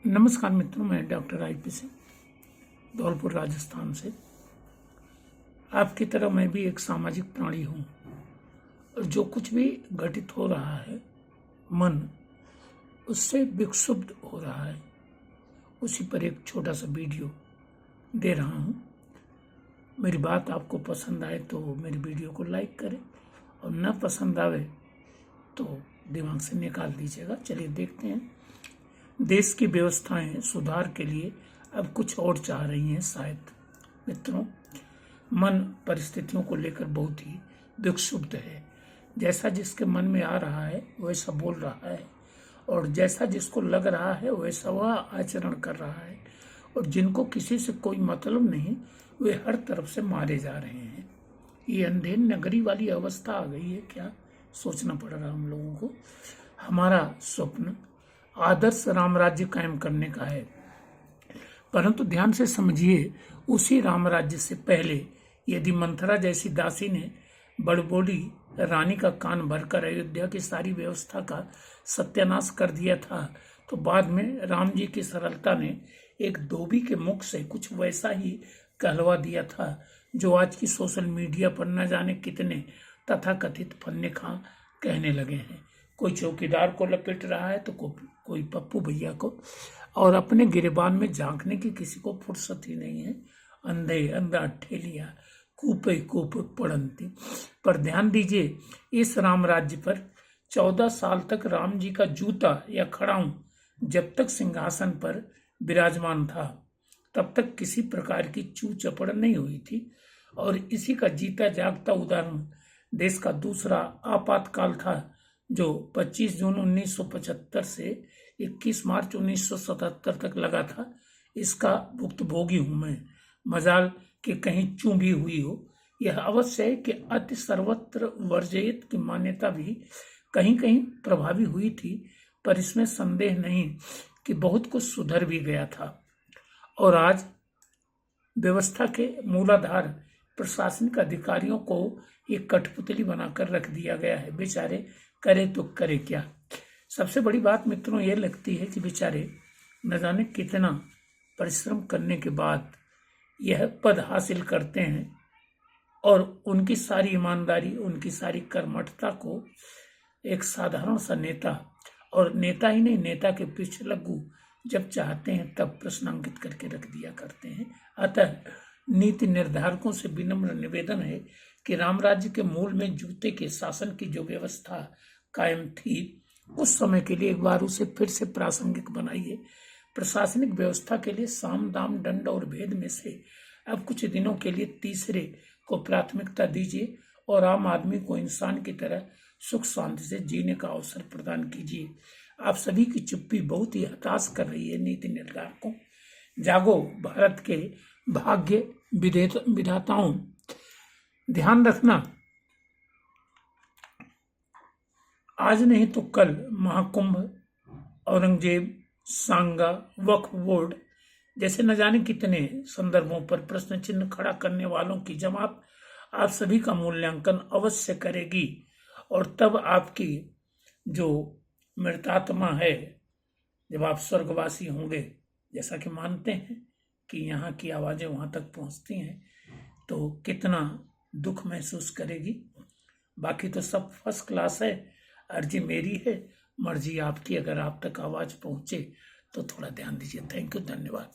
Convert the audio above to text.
नमस्कार मित्रों, मैं डॉक्टर आईपी सिंह धौलपुर राजस्थान से। आपकी तरह मैं भी एक सामाजिक प्राणी हूँ और जो कुछ भी घटित हो रहा है मन उससे विक्षुब्ध हो रहा है। उसी पर एक छोटा सा वीडियो दे रहा हूँ। मेरी बात आपको पसंद आए तो मेरी वीडियो को लाइक करें और न पसंद आवे तो दिमाग से निकाल दीजिएगा। चलिए देखते हैं। देश की व्यवस्थाएं सुधार के लिए अब कुछ और चाह रही हैं शायद। मित्रों, मन परिस्थितियों को लेकर बहुत ही विक्षुब्ध है। जैसा जिसके मन में आ रहा है वैसा बोल रहा है और जैसा जिसको लग रहा है वैसा वह आचरण कर रहा है। और जिनको किसी से कोई मतलब नहीं वे हर तरफ से मारे जा रहे हैं। ये अंधेर नगरी वाली अवस्था आ गई है क्या? सोचना पड़ रहा हम लोगों को। हमारा स्वप्न आदर्श राम राज्य कायम करने का है, परंतु ध्यान से समझिए, उसी राम राज्य से पहले यदि मंथरा जैसी दासी ने बड़बोली रानी का कान भरकर अयोध्या की सारी व्यवस्था का सत्यानाश कर दिया था, तो बाद में राम जी की सरलता ने एक धोबी के मुख से कुछ वैसा ही कहलवा दिया था जो आज की सोशल मीडिया पर न जाने कितने तथाकथित फन्ने खां कहने लगे हैं। कोई चौकीदार को लपेट रहा है तो कोई पप्पू भैया को, और अपने गिरेबान में झांकने की किसी को फुर्सत ही नहीं है। अंधे अंधा ठेलिया कूपे कूप पड़ंती। पर ध्यान दीजिए, इस राम राज्य पर 14 साल तक राम जी का जूता या खड़ाऊं जब तक सिंहासन पर विराजमान था तब तक किसी प्रकार की चू चपड़ नहीं हुई थी। और इसी का जीता जागता उदाहरण देश का दूसरा आपातकाल था जो 25 जून 1975 से 21 मार्च 1977 तक लगा था। इसका भुक्तभोगी हूं मैं। मजाल कि कहीं चूं भी हुई हो। यह अवश्य है कि अति सर्वत्र वर्जित की मान्यता भी कहीं कहीं प्रभावी हुई थी, पर इसमें संदेह नहीं कि बहुत कुछ सुधर भी गया था। और आज व्यवस्था के मूलाधार प्रशासनिक अधिकारियों को एक कठपुतली बनाकर रख दिया गया है। बेचारे करे तो करे क्या। सबसे बड़ी बात मित्रों ये लगती है कि बेचारे न जाने कितना परिश्रम करने के बाद यह पद हासिल करते हैं और उनकी सारी ईमानदारी, उनकी सारी कर्मठता को एक साधारण सा नेता, और नेता ही नहीं, नेता के पीछे लगू जब चाहते हैं तब प्रश्नांकित करके रख दिया करते हैं। अतः नीति निर्धारकों से विनम्र निवेदन है कि राम राज्य के मूल में जूते के शासन की जो व्यवस्था कायम थी उस समय के लिए एक बार उसे फिर से प्रासंगिक बनाइए। प्रशासनिक व्यवस्था के लिए साम दाम दंड और भेद में से अब कुछ दिनों के लिए तीसरे को प्राथमिकता दीजिए और आम आदमी को इंसान की तरह सुख शांति से जीने का अवसर प्रदान कीजिए। आप सभी की चुप्पी बहुत ही हताश कर रही है नीति निर्धारकों। जागो भारत के भाग्य विधाताओं, ध्यान रखना, आज नहीं तो कल महाकुंभ, औरंगजेब, सांगा, वक्फ बोर्ड जैसे न जाने कितने संदर्भों पर प्रश्न चिन्ह खड़ा करने वालों की जमात आप सभी का मूल्यांकन अवश्य करेगी। और तब आपकी जो मृतात्मा है, जब आप स्वर्गवासी होंगे, जैसा कि मानते हैं कि यहाँ की आवाजें वहां तक पहुंचती हैं, तो कितना दुख महसूस करेगी। बाकी तो सब फर्स्ट क्लास है। अर्जी मेरी है, मर्जी आपकी। अगर आप तक आवाज पहुंचे तो थोड़ा ध्यान दीजिए। थैंक यू, धन्यवाद।